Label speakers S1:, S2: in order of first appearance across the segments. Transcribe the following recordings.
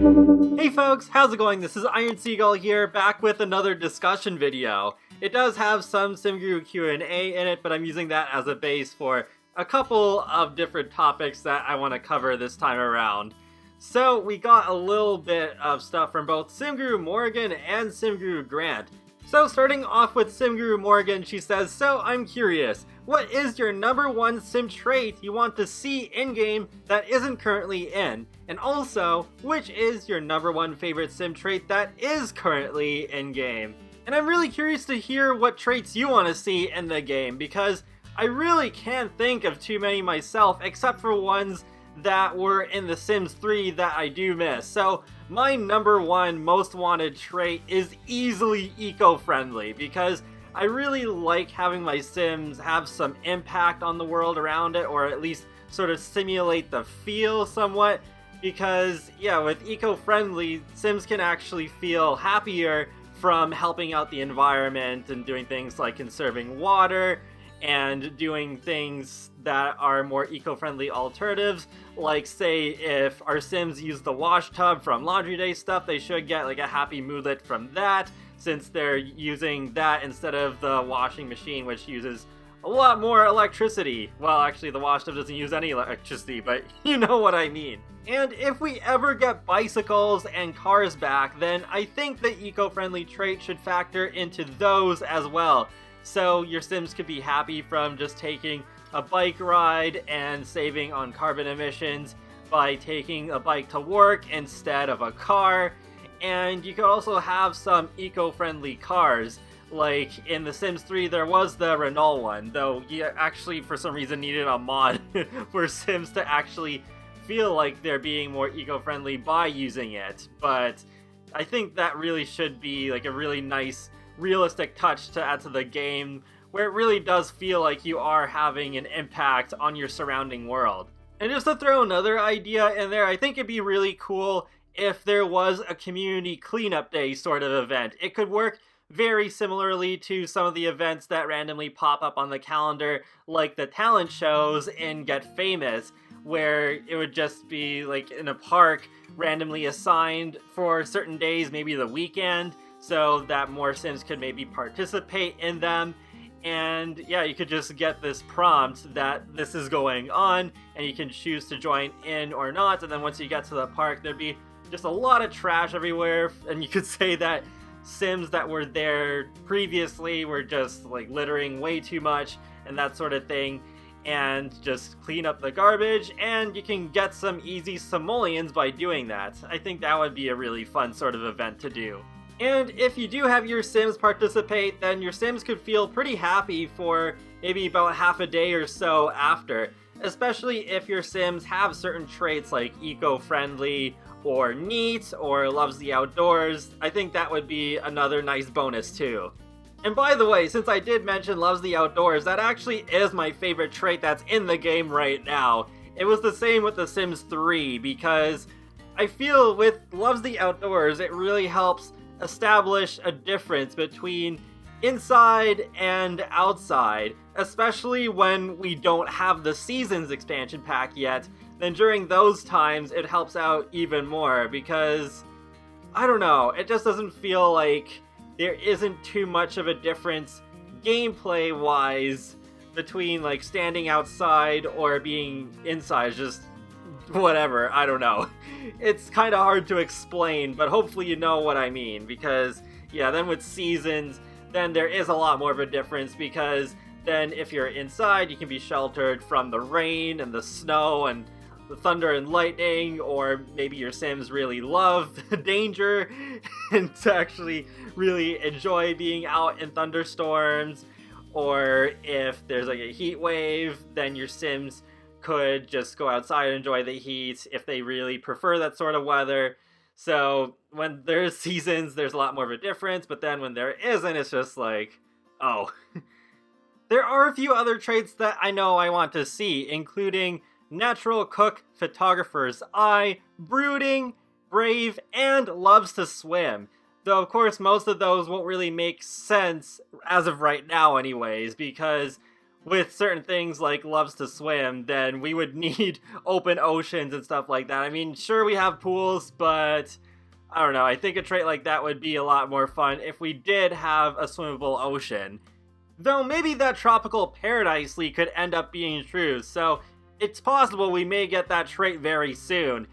S1: Hey folks, how's it going? This is Iron Seagull here, back with another discussion video. It does have some SimGuru Q&A in it, but I'm using that as a base for a couple of different topics that I want to cover this time around. So we got a little bit of stuff from both SimGuru Morgan and SimGuru Grant. So starting off with SimGuru Morgan, she says, "So I'm curious, what is your #1 sim trait you want to see in-game that isn't currently in? And also, which is your #1 favorite sim trait that is currently in-game?" And I'm really curious to hear what traits you want to see in the game, because I really can't think of too many myself, except for ones that were in The Sims 3 that I do miss. So my #1 most wanted trait is easily eco-friendly, because I really like having my Sims have some impact on the world around it, or at least sort of simulate the feel somewhat, because yeah, with eco-friendly, Sims can actually feel happier from helping out the environment and doing things like conserving water and doing things that are more eco-friendly alternatives. Like, say, if our Sims use the wash tub from Laundry Day stuff, they should get like a happy moodlet from that, since they're using that instead of the washing machine, which uses a lot more electricity. Well, actually, the wash tub doesn't use any electricity, but you know what I mean. And if we ever get bicycles and cars back, then I think the eco-friendly trait should factor into those as well. So your Sims could be happy from just taking a bike ride and saving on carbon emissions by taking a bike to work instead of a car. And you could also have some eco-friendly cars. Like in The Sims 3, there was the Renault one, though you actually for some reason needed a mod for Sims to actually feel like they're being more eco-friendly by using it. But I think that really should be like a really nice realistic touch to add to the game, where it really does feel like you are having an impact on your surrounding world. And just to throw another idea in there, I think it'd be really cool if there was a community cleanup day sort of event. It could work very similarly to some of the events that randomly pop up on the calendar, like the talent shows in Get Famous, where it would just be like in a park randomly assigned for certain days, maybe the weekend, so that more Sims could maybe participate in them. And yeah, you could just get this prompt that this is going on, and you can choose to join in or not. And then once you get to the park, there'd be just a lot of trash everywhere, and you could say that Sims that were there previously were just like littering way too much and that sort of thing, and just clean up the garbage, and you can get some easy simoleons by doing that. I think that would be a really fun sort of event to do. And if you do have your Sims participate, then your Sims could feel pretty happy for maybe about half a day or so after, especially if your Sims have certain traits like eco-friendly or neat or loves the outdoors. I think that would be another nice bonus too. And by the way, since I did mention loves the outdoors, that actually is my favorite trait that's in the game right now. It was the same with The Sims 3, because I feel with loves the outdoors, it really helps establish a difference between inside and outside, especially when we don't have the Seasons expansion pack yet. Then during those times it helps out even more, because I don't know, it just doesn't feel like there isn't too much of a difference gameplay wise between like standing outside or being inside. It's just whatever, I don't know. It's kind of hard to explain, but hopefully you know what I mean, because yeah, then with Seasons, then there is a lot more of a difference, because then if you're inside, you can be sheltered from the rain and the snow and the thunder and lightning, or maybe your Sims really love danger and to actually really enjoy being out in thunderstorms, or if there's like a heat wave, then your Sims could just go outside and enjoy the heat if they really prefer that sort of weather. So when there's Seasons, there's a lot more of a difference, but then when there isn't, it's just like, oh. There are a few other traits that I know I want to see, including natural cook, photographer's eye, brooding, brave, and loves to swim. Though of course most of those won't really make sense as of right now anyways, because with certain things like loves to swim, then we would need open oceans and stuff like that. I mean, sure, we have pools, but I don't know. I think a trait like that would be a lot more fun if we did have a swimmable ocean. Though maybe that tropical paradise leak could end up being true, so it's possible we may get that trait very soon.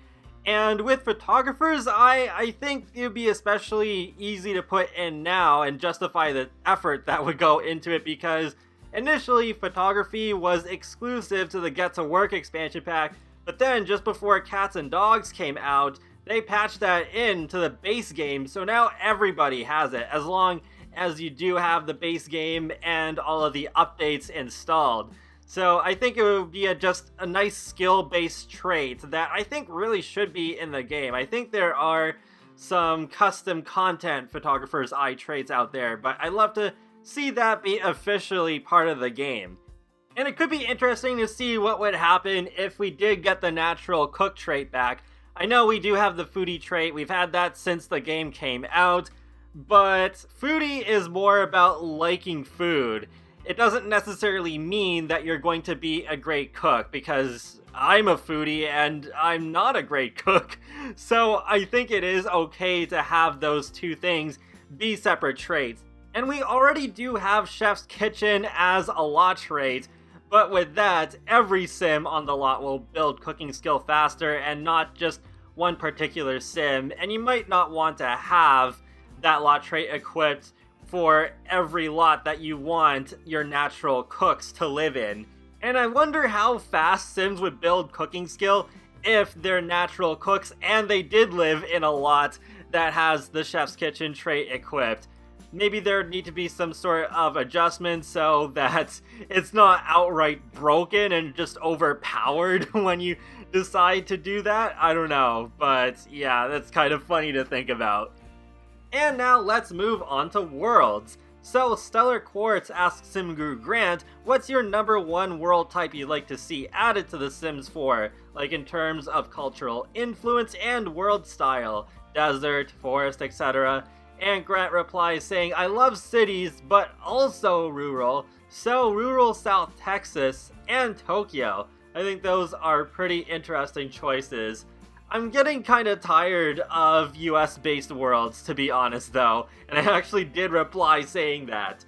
S1: And with photographers, I think it would be especially easy to put in now and justify the effort that would go into it, because initially photography was exclusive to the Get to Work expansion pack, but then just before Cats and Dogs came out, they patched that into the base game, so now everybody has it, as long as you do have the base game and all of the updates installed. So I think it would be just a nice skill-based trait that I think really should be in the game. I think there are some custom content photographer's eye traits out there, but I'd love to see that be officially part of the game. And it could be interesting to see what would happen if we did get the natural cook trait back. I know we do have the foodie trait, we've had that since the game came out, but foodie is more about liking food. It doesn't necessarily mean that you're going to be a great cook, because I'm a foodie and I'm not a great cook. So I think it is okay to have those two things be separate traits. And we already do have Chef's Kitchen as a lot trait, but with that, every sim on the lot will build cooking skill faster and not just one particular sim, and you might not want to have that lot trait equipped for every lot that you want your natural cooks to live in. And I wonder how fast sims would build cooking skill if they're natural cooks and they did live in a lot that has the Chef's Kitchen trait equipped. Maybe there need to be some sort of adjustment so that it's not outright broken and just overpowered when you decide to do that. I don't know, but yeah, that's kind of funny to think about. And now let's move on to worlds. So Stellar Quartz asks SimGuru Grant, what's your number one world type you'd like to see added to The Sims 4, like in terms of cultural influence and world style, desert, forest, etc.? And Grant replies saying, I love cities, but also rural, so rural South Texas and Tokyo. I think those are pretty interesting choices. I'm getting kinda tired of US-based worlds, to be honest though, and I actually did reply saying that.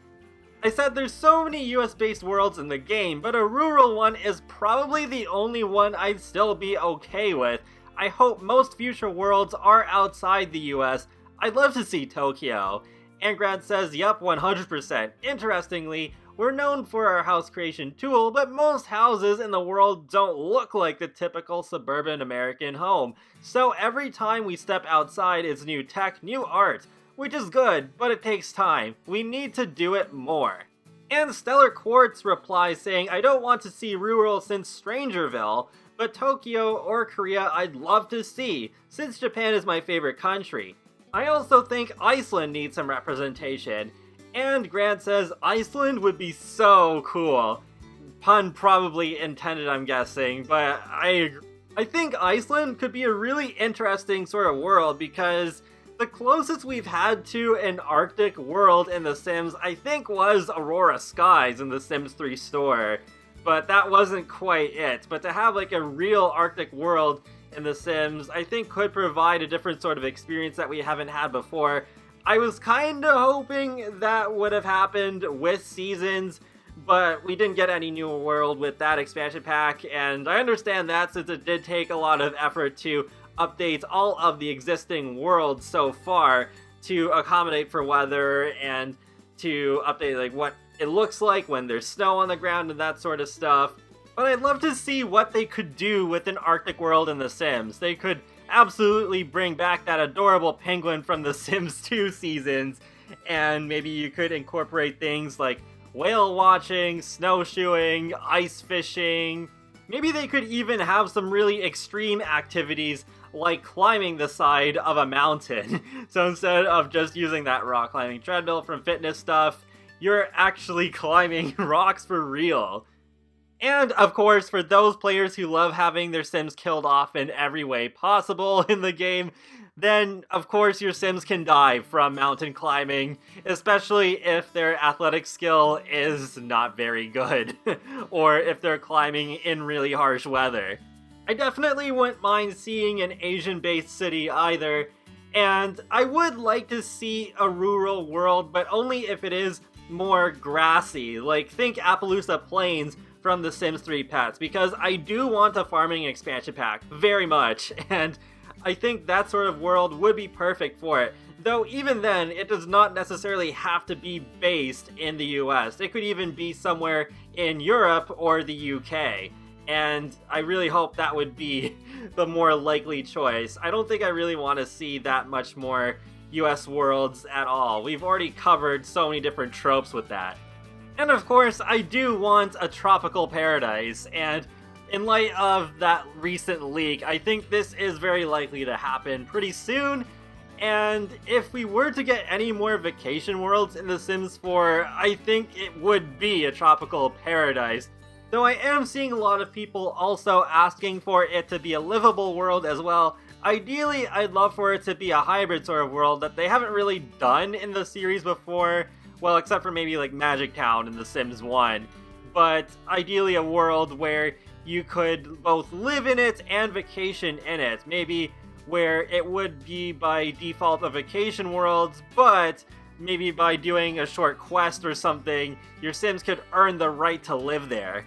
S1: I said there's so many US-based worlds in the game, but a rural one is probably the only one I'd still be okay with. I hope most future worlds are outside the US. I'd love to see Tokyo. And Grant says, yep, 100%. Interestingly, we're known for our house creation tool, but most houses in the world don't look like the typical suburban American home. So every time we step outside, it's new tech, new art, which is good, but it takes time. We need to do it more. And Stellar Quartz replies saying, I don't want to see rural since Strangerville, but Tokyo or Korea I'd love to see, since Japan is my favorite country. I also think Iceland needs some representation. And Grant says Iceland would be so cool. Pun probably intended, I'm guessing, but I think Iceland could be a really interesting sort of world, because the closest we've had to an Arctic world in The Sims, I think, was Aurora Skies in The Sims 3 store. But that wasn't quite it. But to have like a real Arctic world in The Sims, I think could provide a different sort of experience that we haven't had before. I was kinda hoping that would have happened with Seasons, but we didn't get any new world with that expansion pack, and I understand that since it did take a lot of effort to update all of the existing worlds so far to accommodate for weather and to update like what it looks like when there's snow on the ground and that sort of stuff. But I'd love to see what they could do with an Arctic world in The Sims. They could absolutely bring back that adorable penguin from The Sims 2 seasons, and maybe you could incorporate things like whale watching, snowshoeing, ice fishing. Maybe they could even have some really extreme activities like climbing the side of a mountain. So instead of just using that rock climbing treadmill from fitness stuff, you're actually climbing rocks for real. And, of course, for those players who love having their Sims killed off in every way possible in the game, then, of course, your Sims can die from mountain climbing, especially if their athletic skill is not very good, or if they're climbing in really harsh weather. I definitely wouldn't mind seeing an Asian-based city either, and I would like to see a rural world, but only if it is more grassy. Like, think Appaloosa Plains from The Sims 3 Pets, because I do want a farming expansion pack, very much, and I think that sort of world would be perfect for it. Though even then, it does not necessarily have to be based in the US. It could even be somewhere in Europe or the UK. And I really hope that would be the more likely choice. I don't think I really want to see that much more US worlds at all. We've already covered so many different tropes with that. And of course, I do want a tropical paradise, and in light of that recent leak, I think this is very likely to happen pretty soon. And if we were to get any more vacation worlds in The Sims 4, I think it would be a tropical paradise. Though I am seeing a lot of people also asking for it to be a livable world as well. Ideally, I'd love for it to be a hybrid sort of world that they haven't really done in the series before. Well, except for maybe like Magic Town in The Sims 1. But ideally a world where you could both live in it and vacation in it. Maybe where it would be by default a vacation world, but maybe by doing a short quest or something, your Sims could earn the right to live there.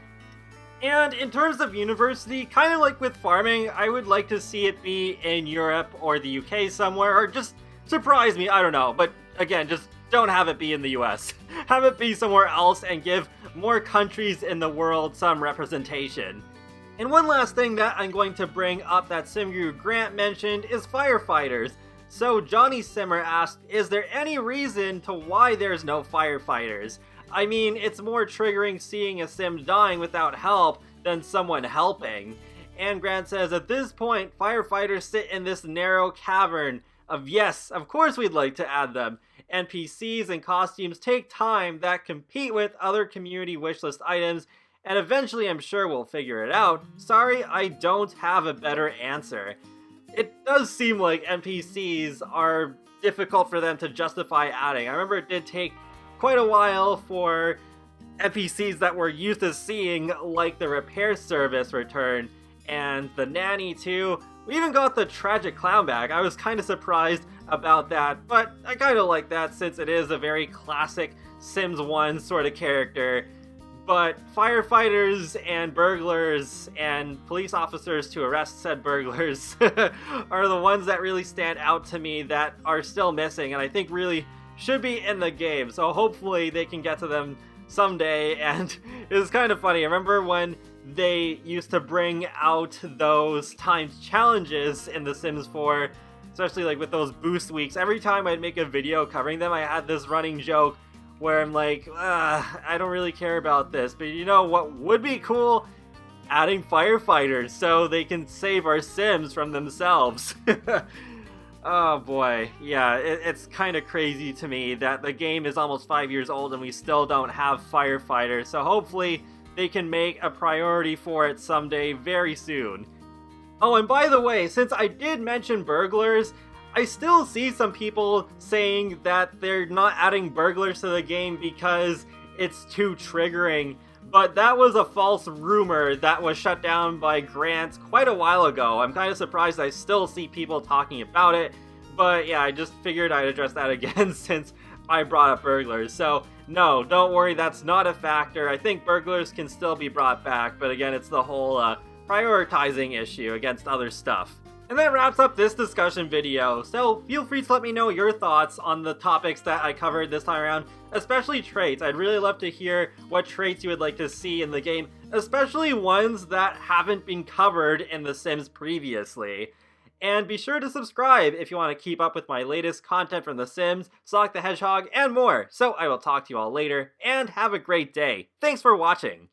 S1: And in terms of university, kind of like with farming, I would like to see it be in Europe or the UK somewhere, or just surprise me, I don't know. But again, just don't have it be in the US. Have it be somewhere else and give more countries in the world some representation. And one last thing that I'm going to bring up that SimGuru Grant mentioned is Firefighters. So Johnny Simmer asked, is there any reason to why there's no firefighters? I mean, it's more triggering seeing a Sim dying without help than someone helping. And Grant says, at this point, firefighters sit in this narrow cavern of yes, of course we'd like to add them. NPCs and costumes take time that compete with other community wishlist items, and eventually I'm sure we'll figure it out. Sorry, I don't have a better answer. It does seem like NPCs are difficult for them to justify adding. I remember it did take quite a while for NPCs that we're used to seeing, like the repair service, return, and the nanny too. We even got the tragic clown back. I was kind of surprised about that, but I kind of like that since it is a very classic Sims 1 sort of character. But firefighters and burglars and police officers to arrest said burglars are the ones that really stand out to me that are still missing, and I think really should be in the game. So hopefully they can get to them someday. And it was kind of funny. I remember when they used to bring out those timed challenges in The Sims 4, especially like with those boost weeks. Every time I'd make a video covering them, I had this running joke where I'm like, I don't really care about this, but you know what would be cool? Adding firefighters so they can save our Sims from themselves. Oh boy, yeah, it's kind of crazy to me that the game is almost 5 years old and we still don't have firefighters, so hopefully they can make a priority for it someday very soon. Oh, and by the way, since I did mention burglars, I still see some people saying that they're not adding burglars to the game because it's too triggering, but that was a false rumor that was shut down by Grant quite a while ago. I'm kind of surprised I still see people talking about it, but yeah, I just figured I'd address that again since I brought up burglars. So no, don't worry, that's not a factor. I think burglars can still be brought back, but again, it's the whole prioritizing issue against other stuff. And that wraps up this discussion video, so feel free to let me know your thoughts on the topics that I covered this time around, especially traits. I'd really love to hear what traits you would like to see in the game, especially ones that haven't been covered in The Sims previously. And be sure to subscribe if you want to keep up with my latest content from The Sims, Sonic the Hedgehog, and more. So I will talk to you all later, and have a great day. Thanks for watching!